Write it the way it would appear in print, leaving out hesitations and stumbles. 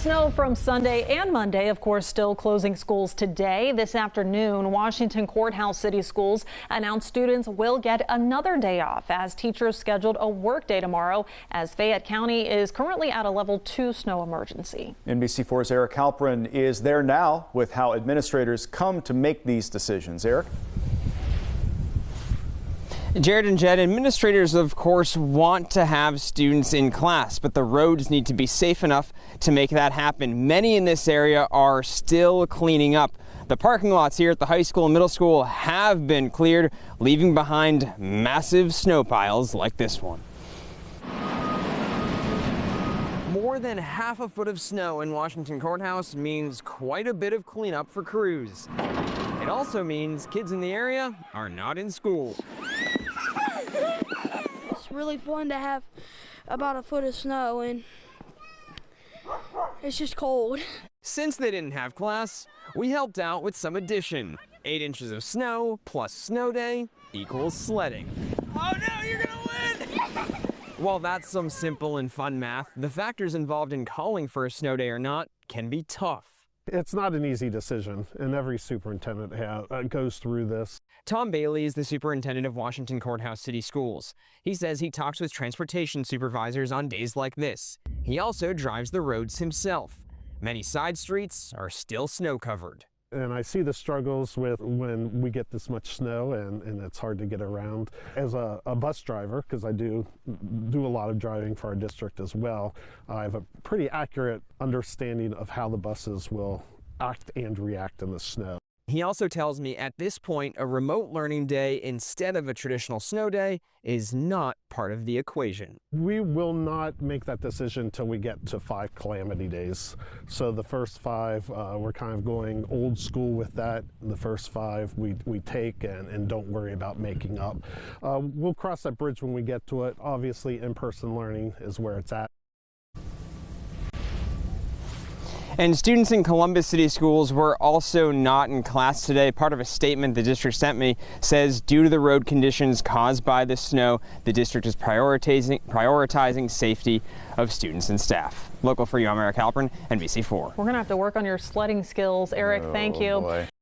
Snow from Sunday and Monday, of course, still closing schools today. This afternoon, Washington Courthouse City Schools announced students will get another day off as teachers scheduled a work day tomorrow as Fayette County is currently at a level 2 snow emergency. NBC4's Eric Halpern is there now with how administrators come to make these decisions. Eric? Jared and Jed, administrators, of course, want to have students in class, but the roads need to be safe enough to make that happen. Many in this area are still cleaning up. The parking lots here at the high school and middle school have been cleared, leaving behind massive snow piles like this one. More than half a foot of snow in Washington Courthouse means quite a bit of cleanup for crews. It also means kids in the area are not in school. It's really fun to have about a foot of snow, and it's just cold. Since they didn't have class, we helped out with some addition. 8 inches of snow plus snow day equals sledding. Oh no, you're gonna win! While that's some simple and fun math, the factors involved in calling for a snow day or not can be tough. It's not an easy decision, and every superintendent goes through this. Tom Bailey is the superintendent of Washington Courthouse City Schools. He says he talks with transportation supervisors on days like this. He also drives the roads himself. Many side streets are still snow covered. And I see the struggles with when we get this much snow and it's hard to get around. As a bus driver, because I do a lot of driving for our district as well, I have a pretty accurate understanding of how the buses will act and react in the snow. He also tells me at this point, a remote learning day instead of a traditional snow day is not part of the equation. We will not make that decision until we get to 5 calamity days. So the first 5, we're kind of going old school with that. The first 5 we take and don't worry about making up. We'll cross that bridge when we get to it. Obviously, in-person learning is where it's at. And students in Columbus City Schools were also not in class today. Part of a statement the district sent me says due to the road conditions caused by the snow, the district is prioritizing safety of students and staff. Local for you, I'm Eric Halpern, NBC4. We're going to have to work on your sledding skills. Eric, thank you. Boy.